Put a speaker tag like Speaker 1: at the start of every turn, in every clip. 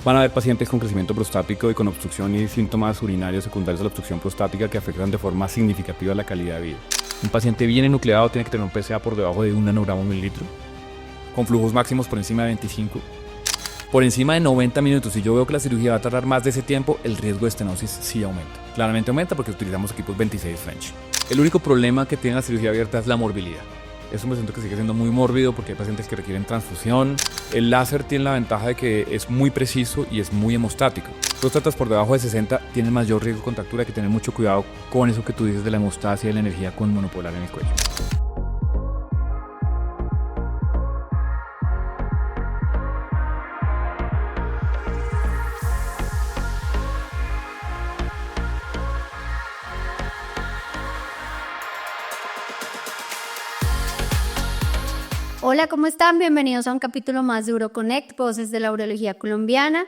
Speaker 1: Van a haber pacientes con crecimiento prostático y con obstrucción y síntomas urinarios secundarios a la obstrucción prostática que afectan de forma significativa la calidad de vida. Un paciente bien enucleado tiene que tener un PSA por debajo de 1 nanogramo por mililitro, con flujos máximos por encima de 25, por encima de 90 minutos. Si yo veo que la cirugía va a tardar más de ese tiempo, el riesgo de estenosis sí aumenta. Claramente aumenta porque utilizamos equipos 26 French. El único problema que tiene la cirugía abierta es la morbilidad. Es un paciente que sigue siendo muy mórbido porque hay pacientes que requieren transfusión. El láser tiene la ventaja de que es muy preciso y es muy hemostático. Próstatas por debajo de 60 tienen mayor riesgo de contractura, hay que tener mucho cuidado con eso que tú dices de la hemostasia y la energía con monopolar en el cuello.
Speaker 2: Hola, ¿cómo están? Bienvenidos a un capítulo más de UroConnect, Voces de la Urología Colombiana.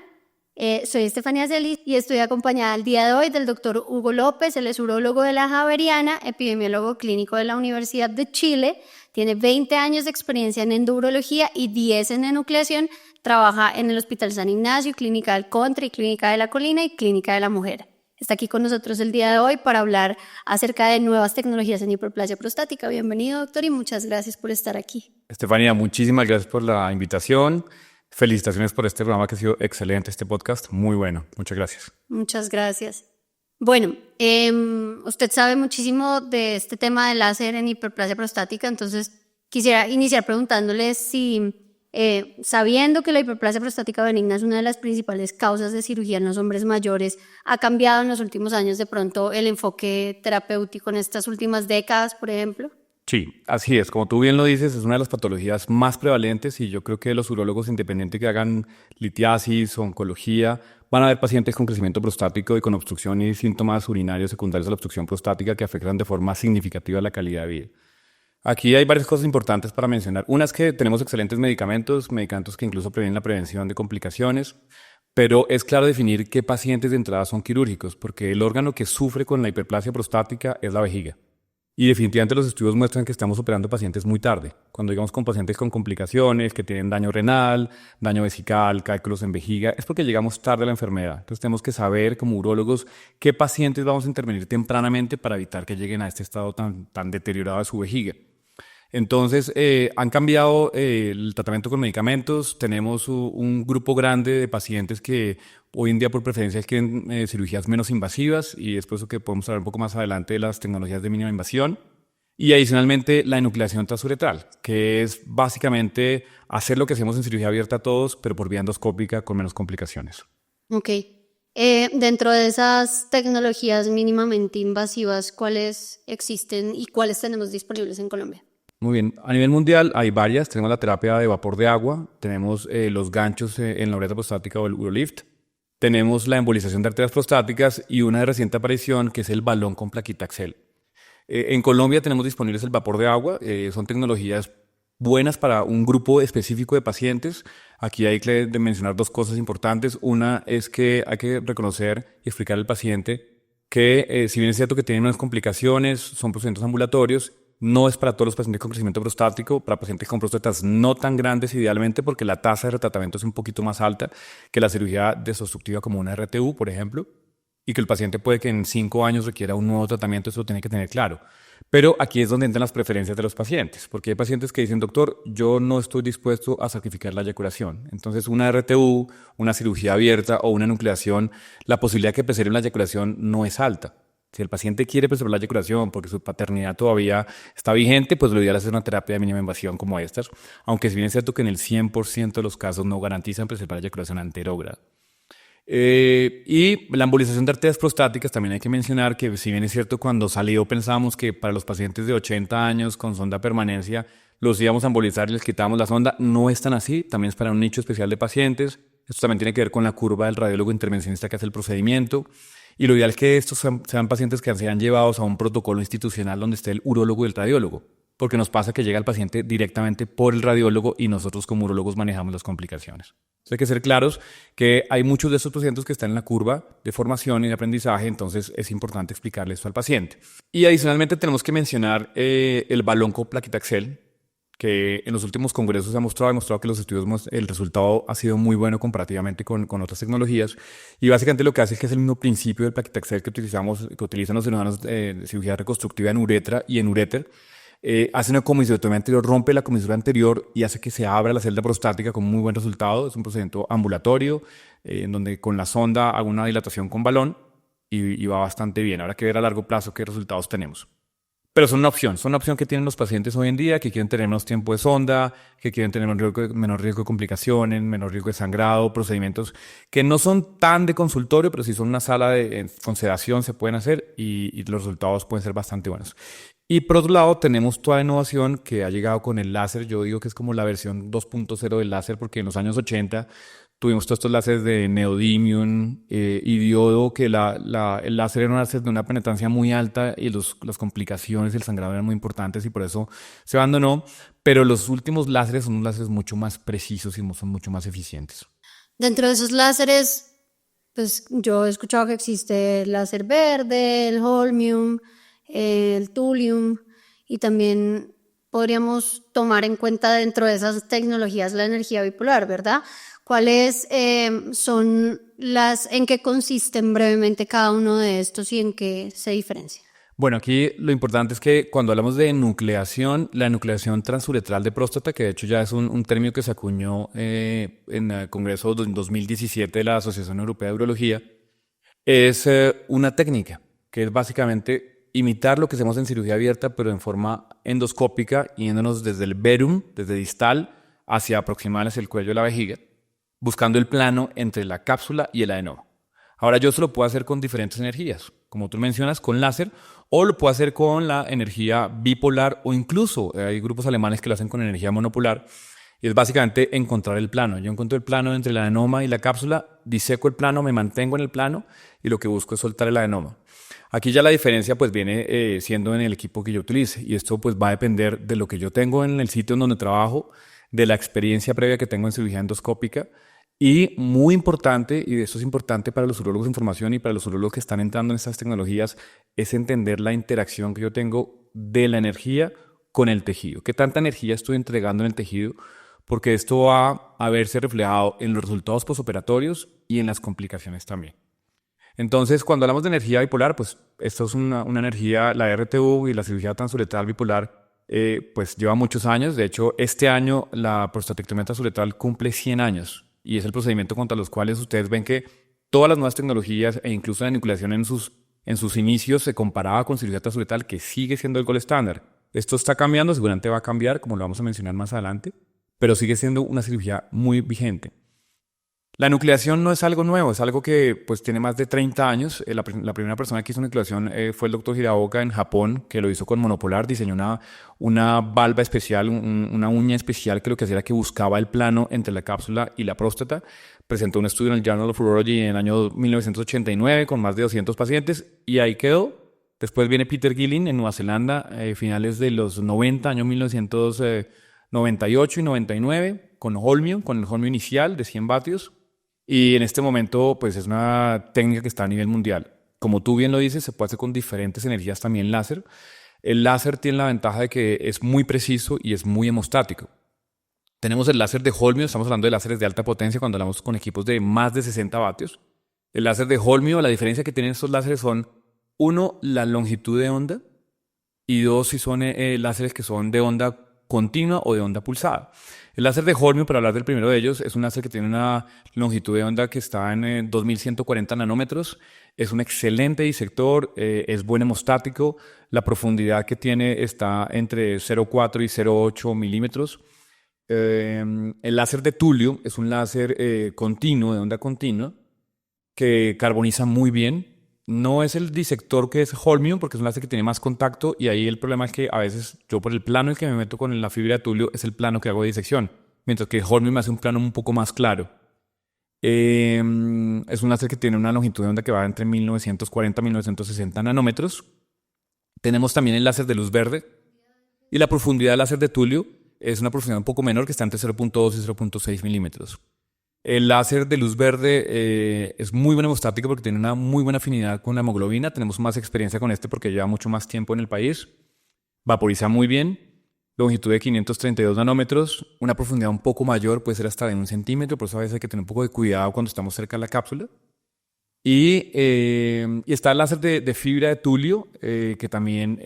Speaker 2: Soy Estefanía Celis y estoy acompañada el día de hoy del doctor Hugo López. Él es urólogo de la Javeriana, epidemiólogo clínico de la Universidad de Chile. Tiene 20 años de experiencia en endourología y 10 en enucleación. Trabaja en el Hospital San Ignacio, Clínica del Country, Clínica de la Colina y Clínica de la Mujer. Está aquí con nosotros el día de hoy para hablar acerca de nuevas tecnologías en hiperplasia prostática. Bienvenido, doctor, y muchas gracias por estar aquí.
Speaker 1: Estefanía, muchísimas gracias por la invitación. Felicitaciones por este programa que ha sido excelente, este podcast, muy bueno. Muchas gracias.
Speaker 2: Muchas gracias. Bueno, usted sabe muchísimo de este tema del láser en hiperplasia prostática, entonces quisiera iniciar preguntándole si, sabiendo que la hiperplasia prostática benigna es una de las principales causas de cirugía en los hombres mayores, ¿ha cambiado en los últimos años de pronto el enfoque terapéutico en estas últimas décadas, por ejemplo?
Speaker 1: Sí, así es. Como tú bien lo dices, es una de las patologías más prevalentes y yo creo que los urólogos, independientes que hagan litiasis o oncología, van a ver pacientes con crecimiento prostático y con obstrucción y síntomas urinarios secundarios a la obstrucción prostática que afectan de forma significativa la calidad de vida. Aquí hay varias cosas importantes para mencionar. Una es que tenemos excelentes medicamentos que incluso previenen la prevención de complicaciones, pero es claro definir qué pacientes de entrada son quirúrgicos, porque el órgano que sufre con la hiperplasia prostática es la vejiga. Y definitivamente los estudios muestran que estamos operando pacientes muy tarde. Cuando digamos con pacientes con complicaciones, que tienen daño renal, daño vesical, cálculos en vejiga, es porque llegamos tarde a la enfermedad. Entonces tenemos que saber como urólogos qué pacientes vamos a intervenir tempranamente para evitar que lleguen a este estado tan deteriorado de su vejiga. Entonces, han cambiado el tratamiento con medicamentos. Tenemos un grupo grande de pacientes que hoy en día por preferencia quieren cirugías menos invasivas y es por eso que podemos hablar un poco más adelante de las tecnologías de mínima invasión. Y adicionalmente la enucleación transuretral, que es básicamente hacer lo que hacemos en cirugía abierta a todos, pero por vía endoscópica con menos complicaciones.
Speaker 2: Ok. Dentro de esas tecnologías mínimamente invasivas, ¿cuáles existen y cuáles tenemos disponibles en Colombia?
Speaker 1: Muy bien. A nivel mundial hay varias. Tenemos la terapia de vapor de agua, tenemos los ganchos en la uretra prostática o el Urolift, tenemos la embolización de arterias prostáticas y una de reciente aparición que es el balón con plaquita Axel. En Colombia tenemos disponibles el vapor de agua, son tecnologías buenas para un grupo específico de pacientes. Aquí hay que mencionar dos cosas importantes. Una es que hay que reconocer y explicar al paciente que si bien es cierto que tienen unas complicaciones, son procedimientos ambulatorios, no es para todos los pacientes con crecimiento prostático, para pacientes con próstatas no tan grandes idealmente porque la tasa de retratamiento es un poquito más alta que la cirugía desobstructiva como una RTU, por ejemplo, y que el paciente puede que en 5 años requiera un nuevo tratamiento, eso lo tiene que tener claro. Pero aquí es donde entran las preferencias de los pacientes, porque hay pacientes que dicen, doctor, yo no estoy dispuesto a sacrificar la eyaculación. Entonces, una RTU, una cirugía abierta o una enucleación, la posibilidad de que preserve la eyaculación no es alta. Si el paciente quiere preservar la eyaculación porque su paternidad todavía está vigente, pues lo ideal es hacer una terapia de mínima invasión como estas, aunque si bien es cierto que en el 100% de los casos no garantizan preservar la eyaculación anterógrada. Y la embolización de arterias prostáticas también hay que mencionar que si bien es cierto cuando salió pensábamos que para los pacientes de 80 años con sonda permanencia los íbamos a embolizar y les quitábamos la sonda, no es tan así, también es para un nicho especial de pacientes. Esto también tiene que ver con la curva del radiólogo intervencionista que hace el procedimiento. Y lo ideal es que estos sean pacientes que sean llevados a un protocolo institucional donde esté el urólogo y el radiólogo, porque nos pasa que llega el paciente directamente por el radiólogo y nosotros como urólogos manejamos las complicaciones. Entonces hay que ser claros que hay muchos de estos pacientes que están en la curva de formación y de aprendizaje, entonces es importante explicarle esto al paciente. Y adicionalmente tenemos que mencionar el balón con plaquita Axel, que en los últimos congresos se ha demostrado que los estudios, el resultado ha sido muy bueno comparativamente con otras tecnologías. Y básicamente lo que hace es que es el mismo principio del Paclitaxel que utilizan los cirujanos de cirugía reconstructiva en uretra y en uréter. Hace una comisiotomía anterior, rompe la comisura anterior y hace que se abra la celda prostática con muy buen resultado. Es un procedimiento ambulatorio, en donde con la sonda hago una dilatación con balón y va bastante bien. Habrá que ver a largo plazo qué resultados tenemos. Pero son una opción que tienen los pacientes hoy en día, que quieren tener menos tiempo de sonda, que quieren tener menor riesgo de complicaciones, menor riesgo de sangrado, procedimientos que no son tan de consultorio, pero si son una sala con sedación se pueden hacer y los resultados pueden ser bastante buenos. Y por otro lado tenemos toda la innovación que ha llegado con el láser. Yo digo que es como la versión 2.0 del láser, porque en los años 80 tuvimos todos estos láseres de neodymium y diodo, que el láser era un láser de una penetrancia muy alta y las complicaciones y el sangrado eran muy importantes y por eso se abandonó. Pero los últimos láseres son láseres mucho más precisos y son mucho más eficientes.
Speaker 2: Dentro de esos láseres, pues yo he escuchado que existe el láser verde, el holmium, el thulium, y también podríamos tomar en cuenta dentro de esas tecnologías la energía bipolar, ¿verdad? ¿Cuáles son en qué consisten brevemente cada uno de estos y en qué se diferencia?
Speaker 1: Bueno, aquí lo importante es que cuando hablamos de nucleación, la nucleación transuretral de próstata, que de hecho ya es un término que se acuñó en el Congreso de 2017 de la Asociación Europea de Urología, es una técnica que es básicamente imitar lo que hacemos en cirugía abierta, pero en forma endoscópica, yéndonos desde el verum, desde distal, hacia proximal, hacia el cuello de la vejiga, buscando el plano entre la cápsula y el adenoma. Ahora yo eso lo puedo hacer con diferentes energías, como tú mencionas, con láser, o lo puedo hacer con la energía bipolar, o incluso hay grupos alemanes que lo hacen con energía monopolar, y es básicamente encontrar el plano. Yo encuentro el plano entre el adenoma y la cápsula, diseco el plano, me mantengo en el plano, y lo que busco es soltar el adenoma. Aquí ya la diferencia pues viene siendo en el equipo que yo utilice, y esto pues va a depender de lo que yo tengo en el sitio en donde trabajo, de la experiencia previa que tengo en cirugía endoscópica. Y muy importante, y esto es importante para los urólogos en formación y para los urólogos que están entrando en estas tecnologías, es entender la interacción que yo tengo de la energía con el tejido. ¿Qué tanta energía estoy entregando en el tejido? Porque esto va a verse reflejado en los resultados postoperatorios y en las complicaciones también. Entonces, cuando hablamos de energía bipolar, pues esto es una energía, la RTU y la cirugía transuretral bipolar, pues lleva muchos años. De hecho, este año la prostatectomía transuretral cumple 100 años. Y es el procedimiento contra los cuales ustedes ven que todas las nuevas tecnologías e incluso la enucleación en sus inicios se comparaba con cirugía transuretral, que sigue siendo el gold estándar. Esto está cambiando, seguramente va a cambiar, como lo vamos a mencionar más adelante, pero sigue siendo una cirugía muy vigente. La enucleación no es algo nuevo, es algo que pues tiene más de 30 años. La primera persona que hizo enucleación fue el doctor Hiraoka en Japón, que lo hizo con monopolar. Diseñó una valva especial, una uña especial que lo que hacía era que buscaba el plano entre la cápsula y la próstata. Presentó un estudio en el Journal of Urology en el año 1989 con más de 200 pacientes y ahí quedó. Después viene Peter Gilling en Nueva Zelanda, finales de los 90, año 1998 y 99, con el holmio inicial de 100 vatios. Y en este momento, pues es una técnica que está a nivel mundial. Como tú bien lo dices, se puede hacer con diferentes energías también láser. El láser tiene la ventaja de que es muy preciso y es muy hemostático. Tenemos el láser de holmio, estamos hablando de láseres de alta potencia cuando hablamos con equipos de más de 60 vatios. El láser de holmio, la diferencia que tienen estos láseres son, uno, la longitud de onda, y dos, si son láseres que son de onda continua o de onda pulsada. El láser de holmio, para hablar del primero de ellos, es un láser que tiene una longitud de onda que está en 2140 nanómetros. Es un excelente disector, es buen hemostático. La profundidad que tiene está entre 0,4 y 0,8 milímetros. El láser de Thulium es un láser continuo, de onda continua, que carboniza muy bien. No es el disector que es holmio, porque es un láser que tiene más contacto, y ahí el problema es que a veces yo por el plano en que me meto con la fibra de Thulium es el plano que hago de disección, mientras que el holmio me hace un plano un poco más claro. Es un láser que tiene una longitud de onda que va entre 1940 y 1960 nanómetros. Tenemos también el láser de luz verde, y la profundidad del láser de Thulium es una profundidad un poco menor, que está entre 0,2 y 0,6 milímetros. El láser de luz verde es muy buen hemostático porque tiene una muy buena afinidad con la hemoglobina. Tenemos más experiencia con este porque lleva mucho más tiempo en el país. Vaporiza muy bien. longitud de 532 nanómetros, una profundidad un poco mayor, puede ser hasta de 1 centímetro, por eso a veces hay que tener un poco de cuidado cuando estamos cerca de la cápsula. Y está el láser de fibra de tulio, que también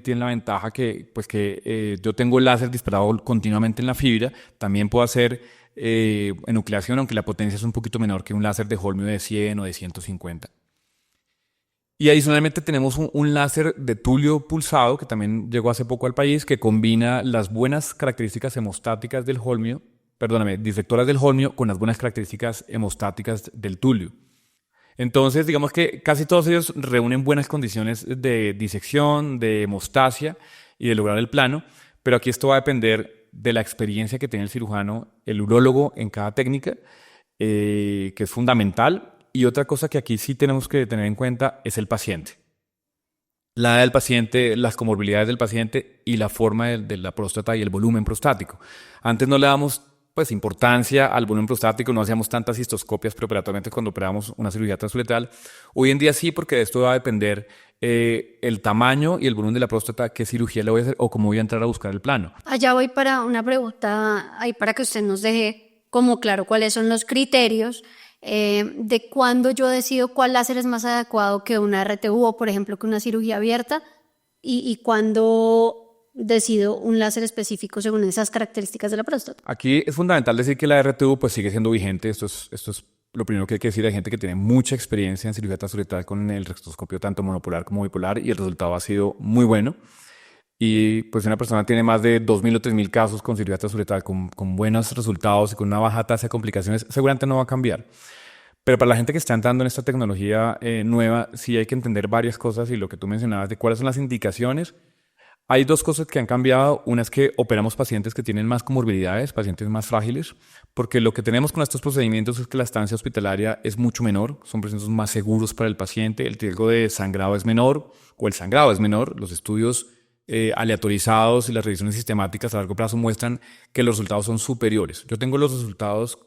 Speaker 1: tiene la ventaja que yo tengo el láser disparado continuamente en la fibra. También puedo hacer enucleación, aunque la potencia es un poquito menor que un láser de holmio de 100 o de 150. Y adicionalmente tenemos un láser de tulio pulsado, que también llegó hace poco al país, que combina las buenas características hemostáticas del holmio, diflectoras del holmio, con las buenas características hemostáticas del tulio. Entonces, digamos que casi todos ellos reúnen buenas condiciones de disección, de hemostasia y de lograr el plano, pero aquí esto va a depender de la experiencia que tiene el cirujano, el urólogo en cada técnica, que es fundamental. Y otra cosa que aquí sí tenemos que tener en cuenta es el paciente. La edad del paciente, las comorbilidades del paciente y la forma de la próstata y el volumen prostático. Antes no le damos importancia al volumen prostático, no hacíamos tantas cistoscopias preoperatoriamente cuando operamos una cirugía transuretral. Hoy en día sí, porque de esto va a depender el tamaño y el volumen de la próstata, qué cirugía le voy a hacer o cómo voy a entrar a buscar el plano.
Speaker 2: Allá voy para una pregunta, ahí para que usted nos deje como claro cuáles son los criterios de cuándo yo decido cuál láser es más adecuado que una RTU o, por ejemplo, que una cirugía abierta y cuándo decido un láser específico según esas características de la próstata.
Speaker 1: Aquí es fundamental decir que la RTU pues sigue siendo vigente. Esto es lo primero que hay que decir. Hay gente que tiene mucha experiencia en cirugía transuretral con el rectoscopio tanto monopolar como bipolar y el resultado ha sido muy bueno. Y pues si una persona tiene más de 2.000 o 3.000 casos con cirugía transuretral con buenos resultados y con una baja tasa de complicaciones, seguramente no va a cambiar. Pero para la gente que está entrando en esta tecnología nueva, sí hay que entender varias cosas y lo que tú mencionabas de cuáles son las indicaciones. Hay dos cosas que han cambiado. Una es que operamos pacientes que tienen más comorbilidades, pacientes más frágiles, porque lo que tenemos con estos procedimientos es que la estancia hospitalaria es mucho menor, son procedimientos más seguros para el paciente, el riesgo de sangrado es menor o el sangrado es menor. Los estudios aleatorizados y las revisiones sistemáticas a largo plazo muestran que los resultados son superiores. Yo tengo los resultados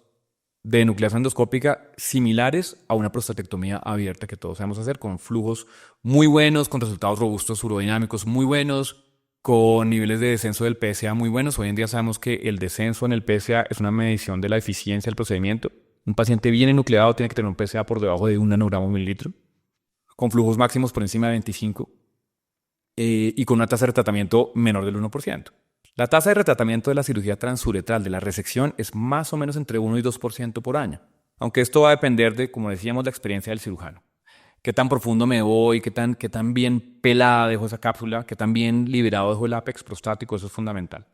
Speaker 1: de enucleación endoscópica similares a una prostatectomía abierta que todos sabemos hacer, con flujos muy buenos, con resultados robustos urodinámicos muy buenos, con niveles de descenso del PSA muy buenos. Hoy en día sabemos que el descenso en el PSA es una medición de la eficiencia del procedimiento. Un paciente bien enucleado tiene que tener un PSA por debajo de 1 nanogramo por mililitro, con flujos máximos por encima de 25 y con una tasa de retratamiento menor del 1%. La tasa de retratamiento de la cirugía transuretral, de la resección, es más o menos entre 1 y 2% por año, aunque esto va a depender de, como decíamos, la experiencia del cirujano. Qué tan profundo me voy, qué tan bien pelada dejo esa cápsula, qué tan bien liberado dejo el ápex prostático, eso es fundamental.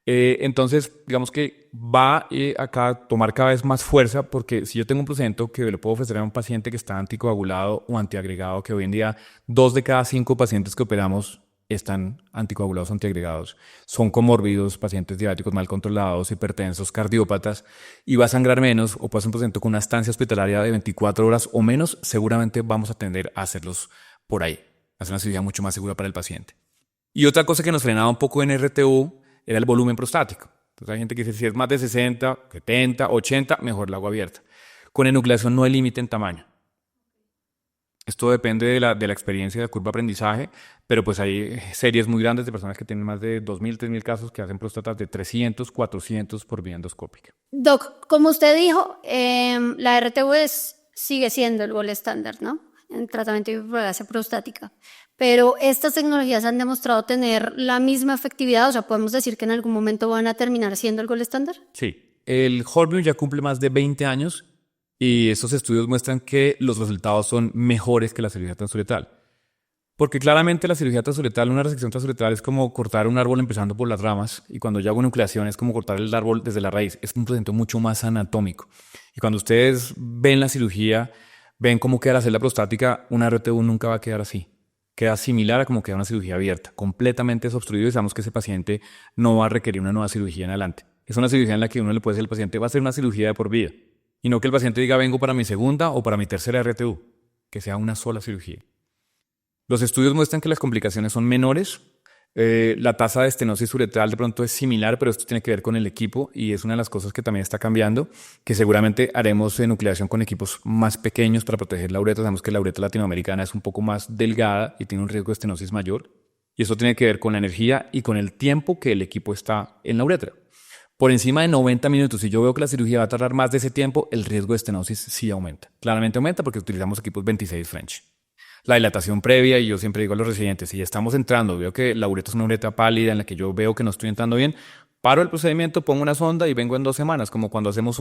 Speaker 1: Entonces, digamos que va acá a tomar cada vez más fuerza, porque si yo tengo un procedimiento que le puedo ofrecer a un paciente que está anticoagulado o antiagregado, que hoy en día 2 de cada 5 pacientes que operamos están anticoagulados o antiagregados, son comórbidos, pacientes diabéticos mal controlados, hipertensos, cardiópatas, y va a sangrar menos o puede ser un paciente con una estancia hospitalaria de 24 horas o menos, seguramente vamos a tender a hacerlos por ahí, hacer una cirugía mucho más segura para el paciente. Y otra cosa que nos frenaba un poco en RTU era el volumen prostático. Entonces hay gente que dice, si es más de 60, 70, 80, mejor la hago abierta. Con enucleación no hay límite en tamaño. Esto depende de la experiencia de la curva de aprendizaje, pero pues hay series muy grandes de personas que tienen más de 2.000, 3.000 casos que hacen próstatas de 300, 400 por vía endoscópica.
Speaker 2: Doc, como usted dijo, la RTU sigue siendo el gold estándar, ¿no? En tratamiento de hiperplasia prostática. Pero estas tecnologías han demostrado tener la misma efectividad, o sea, podemos decir que en algún momento van a terminar siendo el gold estándar.
Speaker 1: Sí, el holmio ya cumple más de 20 años y estos estudios muestran que los resultados son mejores que la cirugía transuretral. Porque claramente la cirugía transuretral, una resección transuretral es como cortar un árbol empezando por las ramas, y cuando yo hago nucleación es como cortar el árbol desde la raíz. Es un procedimiento mucho más anatómico. Y cuando ustedes ven la cirugía, ven cómo queda la celda prostática, una RTU nunca va a quedar así. Queda similar a como queda una cirugía abierta, completamente desobstruido, y sabemos que ese paciente no va a requerir una nueva cirugía en adelante. Es una cirugía en la que uno le puede decir al paciente, va a ser una cirugía de por vida. Y no que el paciente diga, vengo para mi segunda o para mi tercera RTU, que sea una sola cirugía. Los estudios muestran que las complicaciones son menores. La tasa de estenosis uretral de pronto es similar, pero esto tiene que ver con el equipo y es una de las cosas que también está cambiando, que seguramente haremos enucleación con equipos más pequeños para proteger la uretra. Sabemos que la uretra latinoamericana es un poco más delgada y tiene un riesgo de estenosis mayor. Y eso tiene que ver con la energía y con el tiempo que el equipo está en la uretra. Por encima de 90 minutos, si yo veo que la cirugía va a tardar más de ese tiempo, el riesgo de estenosis sí aumenta. Claramente aumenta porque utilizamos equipos 26 French. La dilatación previa, y yo siempre digo a los residentes, si ya estamos entrando, veo que la uretra es una uretra pálida en la que yo veo que no estoy entrando bien, paro el procedimiento, pongo una sonda y vengo en 2 semanas, como cuando ponemos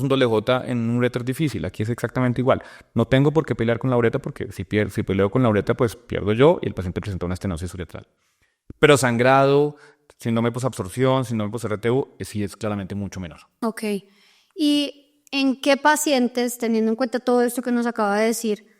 Speaker 1: un doble J en un uretra difícil. Aquí es exactamente igual. No tengo por qué pelear con la uretra porque si peleo con la uretra, pues pierdo yo y el paciente presenta una estenosis uretral. Pero sangrado, síndrome de posabsorción, síndrome post-RTU, sí es claramente mucho menor.
Speaker 2: Ok. ¿Y en qué pacientes, teniendo en cuenta todo esto que nos acaba de decir,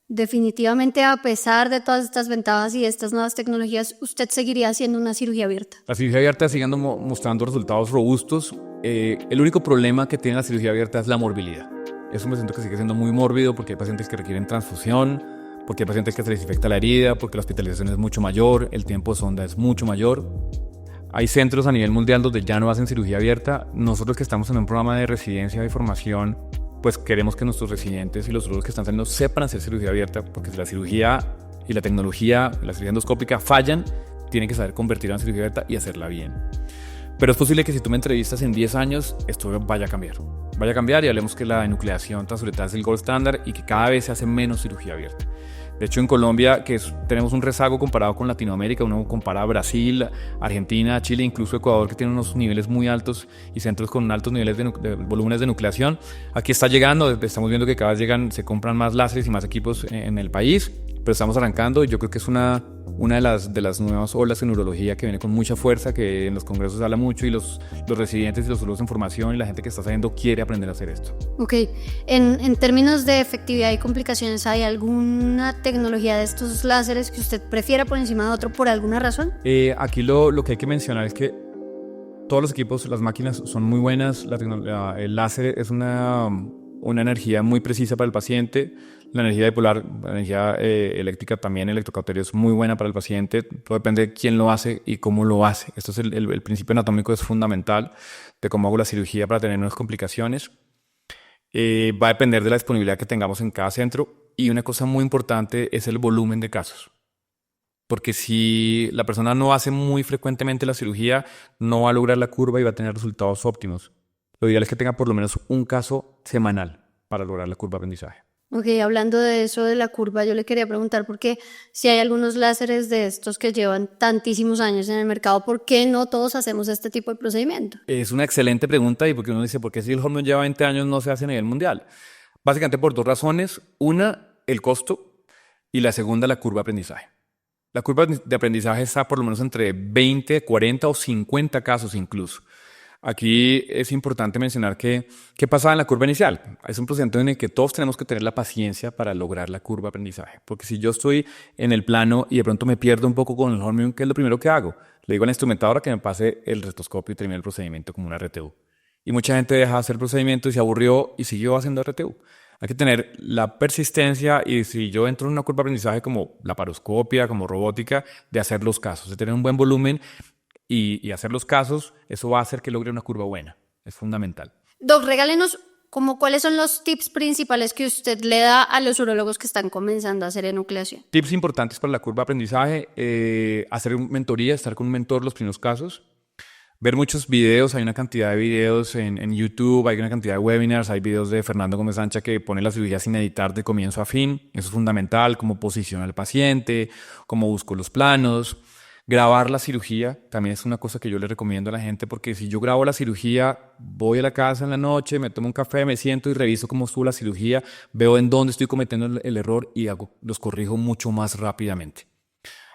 Speaker 2: definitivamente a pesar de todas estas ventajas y estas nuevas tecnologías, usted seguiría haciendo una cirugía abierta?
Speaker 1: La cirugía abierta sigue mostrando resultados robustos. El único problema que tiene la cirugía abierta es la morbilidad. Es un paciente que sigue siendo muy mórbido porque hay pacientes que requieren transfusión, porque hay pacientes que se les infecta la herida, porque la hospitalización es mucho mayor, el tiempo de sonda es mucho mayor. Hay centros a nivel mundial donde ya no hacen cirugía abierta. Nosotros que estamos en un programa de residencia y formación, pues queremos que nuestros residentes y los urólogos que están saliendo sepan hacer cirugía abierta, porque si la cirugía y la tecnología, la cirugía endoscópica fallan, tienen que saber convertirla en cirugía abierta y hacerla bien. Pero es posible que si tú me entrevistas en 10 años, esto vaya a cambiar. Vaya a cambiar y hablemos que la enucleación transuretral es el gold standard y que cada vez se hace menos cirugía abierta. De hecho, en Colombia, tenemos un rezago comparado con Latinoamérica, uno compara a Brasil, Argentina, Chile, incluso Ecuador, que tienen unos niveles muy altos y centros con altos niveles de volúmenes de nucleación. Aquí está llegando, estamos viendo que cada vez se compran más láseres y más equipos en el país, pero estamos arrancando y yo creo que es una de las nuevas olas en urología que viene con mucha fuerza, que en los congresos se habla mucho y los residentes y los urólogos en formación y la gente que está saliendo quiere aprender a hacer esto.
Speaker 2: Ok, en términos de efectividad y complicaciones, ¿hay alguna tecnología de estos láseres que usted prefiera por encima de otro por alguna razón?
Speaker 1: Aquí lo que hay que mencionar es que todos los equipos, las máquinas son muy buenas, el láser es una energía muy precisa para el paciente, la energía bipolar, la energía eléctrica también, electrocauterio es muy buena para el paciente, todo depende de quién lo hace y cómo lo hace. Esto es el principio anatómico es fundamental de cómo hago la cirugía para tener menos complicaciones. Va a depender de la disponibilidad que tengamos en cada centro y una cosa muy importante es el volumen de casos. Porque si la persona no hace muy frecuentemente la cirugía, no va a lograr la curva y va a tener resultados óptimos. Lo ideal es que tenga por lo menos un caso semanal para lograr la curva de aprendizaje.
Speaker 2: Ok, hablando de eso de la curva, yo le quería preguntar por qué si hay algunos láseres de estos que llevan tantísimos años en el mercado, ¿por qué no todos hacemos este tipo de procedimiento?
Speaker 1: Es una excelente pregunta y porque uno dice, ¿por qué si el hormone lleva 20 años no se hace a nivel mundial? Básicamente por 2 razones. Una, el costo y la segunda, la curva de aprendizaje. La curva de aprendizaje está por lo menos entre 20, 40 o 50 casos incluso. Aquí es importante mencionar ¿qué pasa en la curva inicial? Es un procedimiento en el que todos tenemos que tener la paciencia para lograr la curva de aprendizaje. Porque si yo estoy en el plano y de pronto me pierdo un poco con el hormone, ¿qué es lo primero que hago? Le digo a la instrumentadora que me pase el retoscopio y termine el procedimiento como una RTU. Y mucha gente deja de hacer el procedimiento y se aburrió y siguió haciendo RTU. Hay que tener la persistencia y si yo entro en una curva de aprendizaje como laparoscopia, como robótica, de hacer los casos, de tener un buen volumen y hacer los casos, eso va a hacer que logre una curva buena. Es fundamental.
Speaker 2: Doc, regálenos cuáles son los tips principales que usted le da a los urólogos que están comenzando a hacer enucleación.
Speaker 1: Tips importantes para la curva de aprendizaje, hacer mentoría, estar con un mentor los primeros casos, ver muchos videos, hay una cantidad de videos en YouTube, hay una cantidad de webinars, hay videos de Fernando Gómez Sancha que pone la cirugía sin editar de comienzo a fin, eso es fundamental, cómo posiciona al paciente, cómo busco los planos. Grabar la cirugía también es una cosa que yo le recomiendo a la gente porque si yo grabo la cirugía, voy a la casa en la noche, me tomo un café, me siento y reviso cómo estuvo la cirugía, veo en dónde estoy cometiendo el error y los corrijo mucho más rápidamente.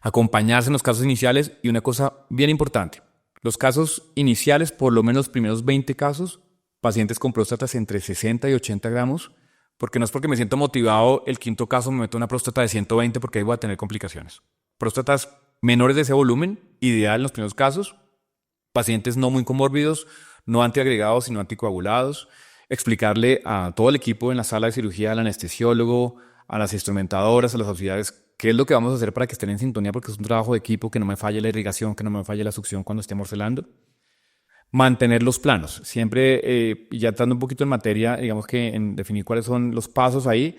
Speaker 1: Acompañarse en los casos iniciales y una cosa bien importante, los casos iniciales, por lo menos los primeros 20 casos, pacientes con próstatas entre 60 y 80 gramos, porque no es porque me siento motivado, el quinto caso me meto una próstata de 120 porque ahí voy a tener complicaciones. Próstatas menores de ese volumen, ideal en los primeros casos, pacientes no muy comórbidos, no antiagregados sino anticoagulados, explicarle a todo el equipo en la sala de cirugía, al anestesiólogo, a las instrumentadoras, a las auxiliares, qué es lo que vamos a hacer para que estén en sintonía porque es un trabajo de equipo, que no me falle la irrigación, que no me falle la succión cuando esté morcelando. Mantener los planos, siempre, ya entrando un poquito en materia, digamos que en definir cuáles son los pasos ahí,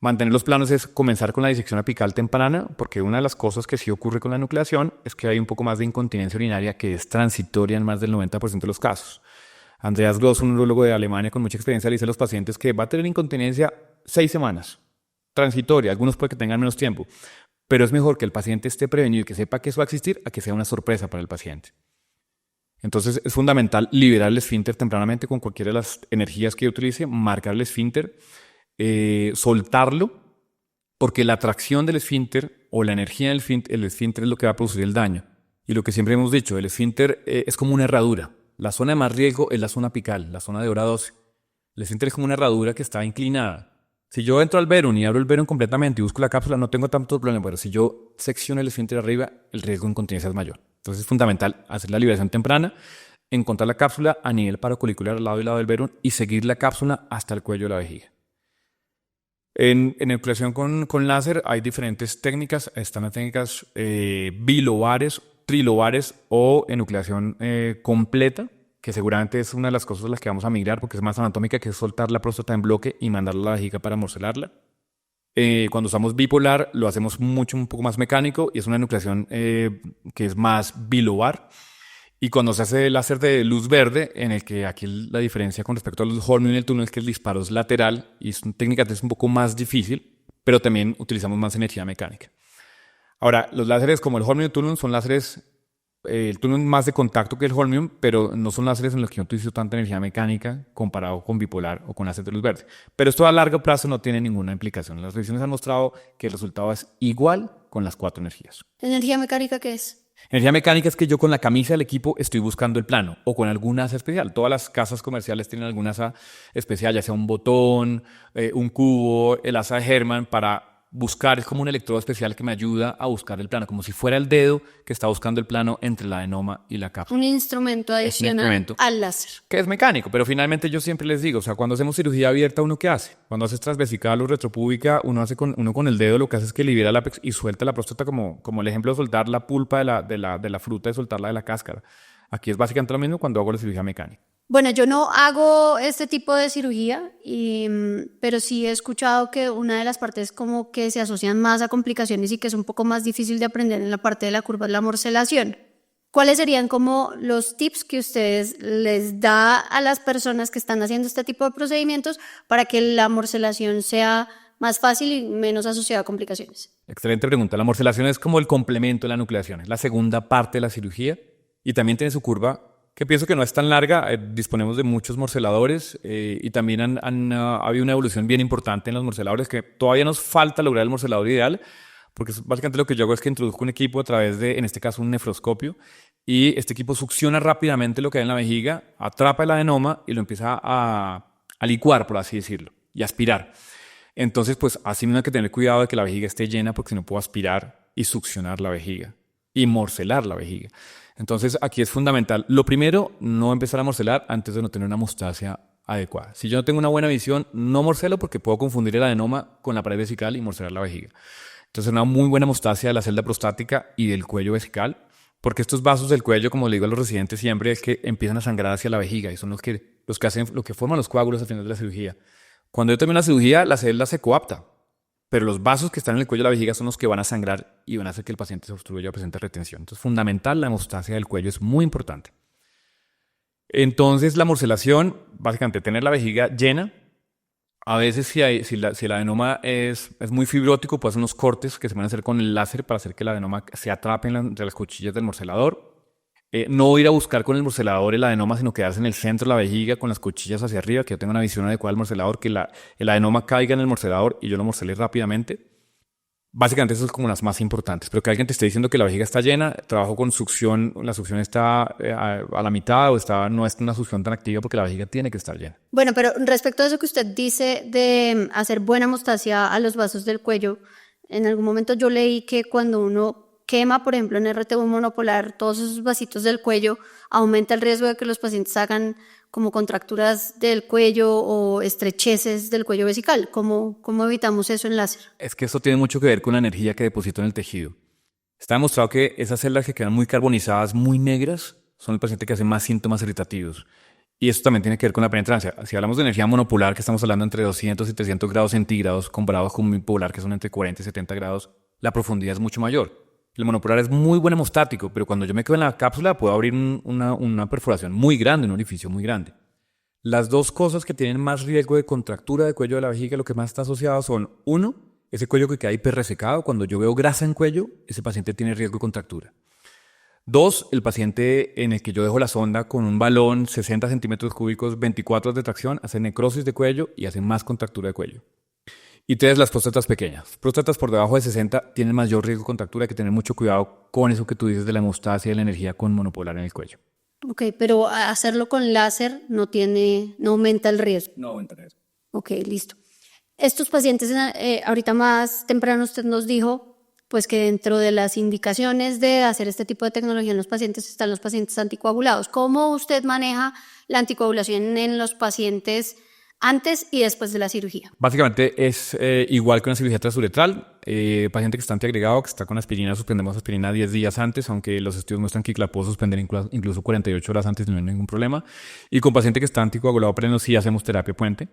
Speaker 1: Mantener los planos es comenzar con la disección apical temprana, porque una de las cosas que sí ocurre con la enucleación es que hay un poco más de incontinencia urinaria que es transitoria en más del 90% de los casos. Andreas Gross, un urólogo de Alemania con mucha experiencia, le dice a los pacientes que va a tener incontinencia 6 semanas, transitoria, algunos puede que tengan menos tiempo, pero es mejor que el paciente esté prevenido y que sepa que eso va a existir a que sea una sorpresa para el paciente. Entonces es fundamental liberar el esfínter tempranamente con cualquiera de las energías que utilice, marcar el esfínter, soltarlo, porque la atracción del esfínter o la energía del esfínter es lo que va a producir el daño. Y lo que siempre hemos dicho, el esfínter es como una herradura. La zona de más riesgo es la zona apical, la zona de hora 12. El esfínter es como una herradura que está inclinada. Si yo entro al verum y abro el verum completamente y busco la cápsula, no tengo tanto problema, pero si yo secciono el esfínter arriba, el riesgo de incontinencia es mayor. Entonces es fundamental hacer la liberación temprana, encontrar la cápsula a nivel paracolicular al lado y lado del verum y seguir la cápsula hasta el cuello de la vejiga. En enucleación con láser hay diferentes técnicas. Están las técnicas bilobares, trilobares o enucleación completa, que seguramente es una de las cosas a las que vamos a migrar porque es más anatómica, que es soltar la próstata en bloque y mandarla a la vejiga para morcelarla. Cuando usamos bipolar lo hacemos un poco más mecánico y es una enucleación que es más bilobar. Y cuando se hace el láser de luz verde, en el que aquí la diferencia con respecto a los Holmium y el túnel es que el disparo es lateral y es una técnica que es un poco más difícil, pero también utilizamos más energía mecánica. Ahora, los láseres como el Holmium y el túnel son láseres, el túnel más de contacto que el Holmium, pero no son láseres en los que no utilizo tanta energía mecánica comparado con bipolar o con láser de luz verde. Pero esto a largo plazo no tiene ninguna implicación. Las revisiones han mostrado que el resultado es igual con las 4 energías.
Speaker 2: ¿Energía mecánica qué es?
Speaker 1: Energía mecánica es que yo con la camisa del equipo estoy buscando el plano o con alguna asa especial. Todas las casas comerciales tienen alguna asa especial, ya sea un botón, un cubo, el asa de Hermann para buscar. Es como un electrodo especial que me ayuda a buscar el plano, como si fuera el dedo que está buscando el plano entre el adenoma y la cápsula.
Speaker 2: Un instrumento adicional al láser.
Speaker 1: Que es mecánico, pero finalmente yo siempre les digo, o sea, cuando hacemos cirugía abierta, ¿uno qué hace? Cuando haces transvesical o retropúbica, uno con el dedo lo que hace es que libera el ápex y suelta la próstata como el ejemplo de soltar la pulpa de la fruta, de soltarla de la cáscara. Aquí es básicamente lo mismo cuando hago la cirugía mecánica.
Speaker 2: Bueno, yo no hago este tipo de cirugía, pero sí he escuchado que una de las partes como que se asocian más a complicaciones y que es un poco más difícil de aprender en la parte de la curva es la morcelación. ¿Cuáles serían como los tips que ustedes les da a las personas que están haciendo este tipo de procedimientos para que la morcelación sea más fácil y menos asociada a complicaciones?
Speaker 1: Excelente pregunta. La morcelación es como el complemento de la nucleación, es la segunda parte de la cirugía y también tiene su curva que pienso que no es tan larga. Disponemos de muchos morceladores y también ha habido una evolución bien importante en los morceladores, que todavía nos falta lograr el morcelador ideal, porque básicamente lo que yo hago es que introduzco un equipo a través de, en este caso, un nefroscopio, y este equipo succiona rápidamente lo que hay en la vejiga, atrapa el adenoma y lo empieza a licuar, por así decirlo, y aspirar. Entonces, pues así mismo hay que tener cuidado de que la vejiga esté llena, porque si no puedo aspirar y succionar la vejiga y morcelar la vejiga. Entonces, aquí es fundamental. Lo primero, no empezar a morcelar antes de no tener una hemostasia adecuada. Si yo no tengo una buena visión, no morcelo porque puedo confundir el adenoma con la pared vesical y morcelar la vejiga. Entonces, una muy buena hemostasia de la celda prostática y del cuello vesical, porque estos vasos del cuello, como le digo a los residentes siempre, es que empiezan a sangrar hacia la vejiga y son los que forman los coágulos al final de la cirugía. Cuando yo termino la cirugía, la celda se coapta, pero los vasos que están en el cuello de la vejiga son los que van a sangrar y van a hacer que el paciente se obstruya o presente retención. Entonces, fundamental, la hemostasia del cuello es muy importante. Entonces, la morcelación, básicamente, tener la vejiga llena. A veces, si el adenoma es muy fibrótico, puedo hacer unos cortes que se van a hacer con el láser para hacer que el adenoma se atrape entre las cuchillas del morcelador. No ir a buscar con el morcelador el adenoma, sino quedarse en el centro de la vejiga con las cuchillas hacia arriba, que yo tenga una visión adecuada del morcelador, que el adenoma caiga en el morcelador y yo lo morcelé rápidamente. Básicamente eso es como las más importantes, pero que alguien te esté diciendo que la vejiga está llena, trabajo con succión, la succión está a la mitad o no es una succión tan activa porque la vejiga tiene que estar llena.
Speaker 2: Bueno, pero respecto a eso que usted dice de hacer buena hemostasia a los vasos del cuello, en algún momento yo leí que cuando uno quema, por ejemplo, en RTV monopolar, todos esos vasitos del cuello, aumenta el riesgo de que los pacientes hagan como contracturas del cuello o estrecheces del cuello vesical. ¿Cómo evitamos eso en láser?
Speaker 1: Es que eso tiene mucho que ver con la energía que deposito en el tejido. Está demostrado que esas células que quedan muy carbonizadas, muy negras, son el paciente que hace más síntomas irritativos. Y eso también tiene que ver con la penetrancia. Si hablamos de energía monopolar, que estamos hablando entre 200 y 300 grados centígrados, comparados con bipolar, que son entre 40 y 70 grados, la profundidad es mucho mayor. El monopolar es muy buen hemostático, pero cuando yo me quedo en la cápsula puedo abrir una perforación muy grande, un orificio muy grande. Las dos cosas que tienen más riesgo de contractura de cuello de la vejiga, lo que más está asociado son, uno, ese cuello que queda hiperresecado. Cuando yo veo grasa en cuello, ese paciente tiene riesgo de contractura. Dos, el paciente en el que yo dejo la sonda con un balón 60 centímetros cúbicos, 24 de tracción, hace necrosis de cuello y hace más contractura de cuello. Y tres, las próstatas pequeñas. Próstatas por debajo de 60 tienen mayor riesgo de contractura. Hay que tener mucho cuidado con eso que tú dices de la hemostasia y de la energía con monopolar en el cuello.
Speaker 2: Ok, pero hacerlo con láser no aumenta el riesgo.
Speaker 1: No aumenta el riesgo.
Speaker 2: Ok, listo. Estos pacientes, ahorita más temprano usted nos dijo pues que dentro de las indicaciones de hacer este tipo de tecnología en los pacientes están los pacientes anticoagulados. ¿Cómo usted maneja la anticoagulación en los pacientes antes y después de la cirugía?
Speaker 1: Básicamente es igual que una cirugía transuretral. Paciente que está antiagregado, que está con aspirina, suspendemos aspirina 10 días antes, aunque los estudios muestran que la puedo suspender incluso 48 horas antes y no hay ningún problema. Y con paciente que está anticoagulado pleno sí hacemos terapia puente.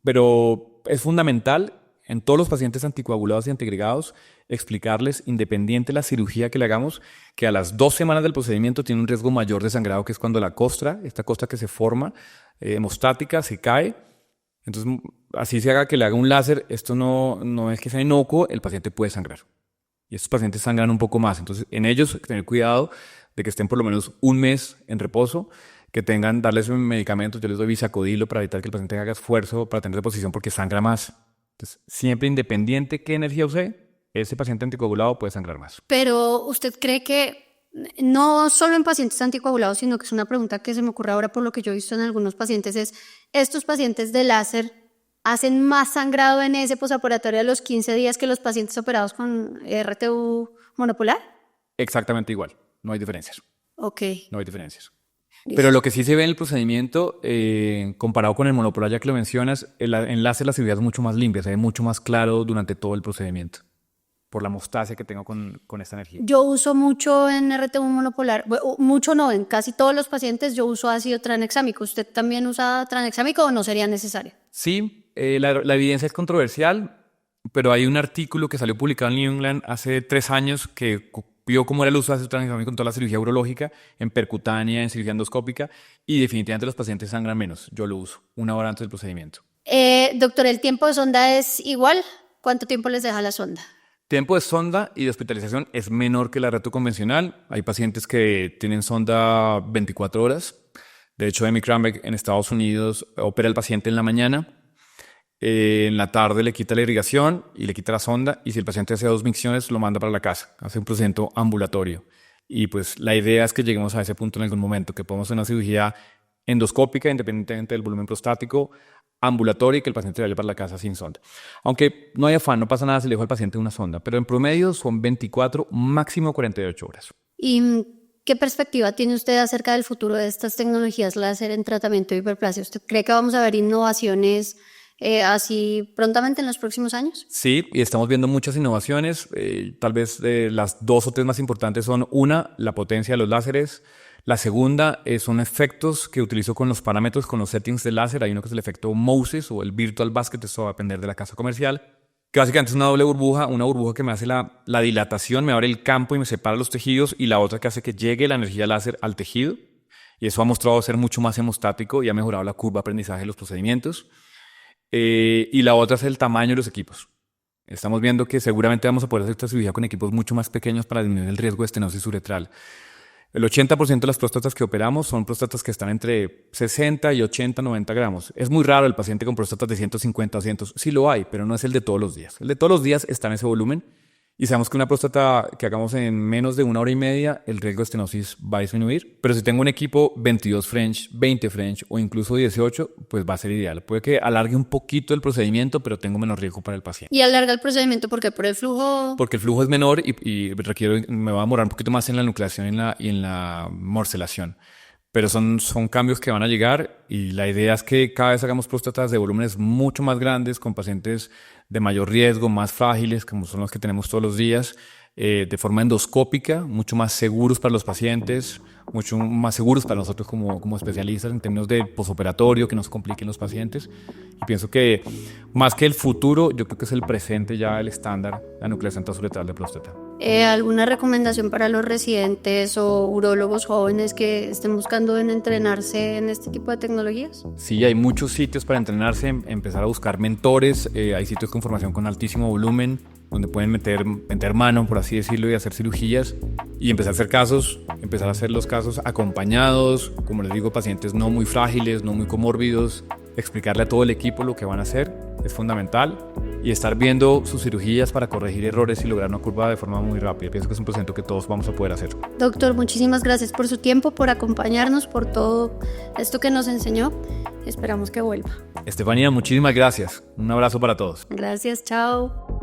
Speaker 1: Pero es fundamental en todos los pacientes anticoagulados y antiagregados explicarles, independiente de la cirugía que le hagamos, que a las 2 semanas del procedimiento tiene un riesgo mayor de sangrado, que es cuando la costra, esta costra que se forma, hemostática, se cae. Entonces, así se haga que le haga un láser, esto no es que sea inocuo, el paciente puede sangrar. Y estos pacientes sangran un poco más. Entonces, en ellos hay que tener cuidado de que estén por lo menos un mes en reposo, que darles medicamentos. Yo les doy Bisacodilo para evitar que el paciente haga esfuerzo para tener reposición porque sangra más. Entonces, siempre independiente qué energía use, ese paciente anticoagulado puede sangrar más.
Speaker 2: Pero ¿usted cree que no solo en pacientes anticoagulados, sino que es una pregunta que se me ocurre ahora por lo que yo he visto en algunos pacientes, es estos pacientes de láser hacen más sangrado en ese posoperatorio a los 15 días que los pacientes operados con RTU monopolar?
Speaker 1: Exactamente igual, no hay diferencias.
Speaker 2: Ok.
Speaker 1: No hay diferencias. Pero lo que sí se ve en el procedimiento, comparado con el monopolar, ya que lo mencionas, en láser la cirugía es mucho más limpia, se ve mucho más claro durante todo el procedimiento, por la hemostasia que tengo con esta energía.
Speaker 2: Yo uso mucho en RTU monopolar, mucho no, en casi todos los pacientes yo uso ácido tranexámico. ¿Usted también usa tranexámico o no sería necesario?
Speaker 1: Sí, la evidencia es controversial, pero hay un artículo que salió publicado en New England hace 3 años que vio cómo era el uso de ácido tranexámico en toda la cirugía urológica, en percutánea, en cirugía endoscópica, y definitivamente los pacientes sangran menos. Yo lo uso 1 hora antes del procedimiento.
Speaker 2: Doctor, ¿el tiempo de sonda es igual? ¿Cuánto tiempo les deja la sonda?
Speaker 1: Tiempo de sonda y de hospitalización es menor que la reto convencional. Hay pacientes que tienen sonda 24 horas. De hecho, Amy Krambeck en Estados Unidos opera al paciente en la mañana. En la tarde le quita la irrigación y le quita la sonda. Y si el paciente hace 2 micciones, lo manda para la casa. Hace un procedimiento ambulatorio. Y pues la idea es que lleguemos a ese punto en algún momento, que podamos hacer una cirugía endoscópica, independientemente del volumen prostático, ambulatoria, y que el paciente vaya para la casa sin sonda. Aunque no hay afán, no pasa nada si le dejo al paciente una sonda, pero en promedio son 24, máximo 48 horas.
Speaker 2: ¿Y qué perspectiva tiene usted acerca del futuro de estas tecnologías láser en tratamiento de hiperplasia? ¿Usted cree que vamos a ver innovaciones así prontamente en los próximos años?
Speaker 1: Sí, y estamos viendo muchas innovaciones. Tal vez las 2 o 3 más importantes son, una, la potencia de los láseres. La segunda son efectos que utilizo con los parámetros, con los settings de láser. Hay uno que es el efecto Moses o el Virtual Basket, eso va a depender de la casa comercial, que básicamente es una doble burbuja, una burbuja que me hace la dilatación, me abre el campo y me separa los tejidos, y la otra que hace que llegue la energía láser al tejido, y eso ha mostrado ser mucho más hemostático y ha mejorado la curva de aprendizaje de los procedimientos. Y la otra es el tamaño de los equipos. Estamos viendo que seguramente vamos a poder hacer esta cirugía con equipos mucho más pequeños para disminuir el riesgo de estenosis uretral. El 80% de las próstatas que operamos son próstatas que están entre 60 y 80, 90 gramos. Es muy raro el paciente con próstatas de 150 o 100. Sí lo hay, pero no es el de todos los días. El de todos los días está en ese volumen. Y sabemos que una próstata que hagamos en menos de 1 hora y media, el riesgo de estenosis va a disminuir. Pero si tengo un equipo 22 French, 20 French o incluso 18, pues va a ser ideal. Puede que alargue un poquito el procedimiento, pero tengo menos riesgo para el paciente.
Speaker 2: ¿Y alarga el procedimiento por qué? ¿Por el flujo?
Speaker 1: Porque el flujo es menor y me va a demorar un poquito más en la nucleación y en la morcelación. Pero son cambios que van a llegar, y la idea es que cada vez hagamos próstatas de volúmenes mucho más grandes, con pacientes de mayor riesgo, más frágiles, como son los que tenemos todos los días, de forma endoscópica, mucho más seguros para los pacientes, mucho más seguros para nosotros como especialistas en términos de posoperatorio, que no se compliquen los pacientes. Y pienso que más que el futuro, yo creo que es el presente ya el estándar, la nucleación transuretral de próstata.
Speaker 2: ¿Alguna recomendación para los residentes o urólogos jóvenes que estén buscando en entrenarse en este tipo de tecnologías?
Speaker 1: Sí, hay muchos sitios para entrenarse, empezar a buscar mentores, hay sitios con formación con altísimo volumen, donde pueden meter mano, por así decirlo, y hacer cirugías y empezar a hacer los casos acompañados, como les digo, pacientes no muy frágiles, no muy comórbidos, explicarle a todo el equipo lo que van a hacer es fundamental y estar viendo sus cirugías para corregir errores y lograr una curva de forma muy rápida. Pienso que es un procedimiento que todos vamos a poder hacer.
Speaker 2: Doctor, muchísimas gracias por su tiempo, por acompañarnos, por todo esto que nos enseñó. Esperamos que vuelva.
Speaker 1: Estefanía, muchísimas gracias. Un abrazo para todos.
Speaker 2: Gracias, chao.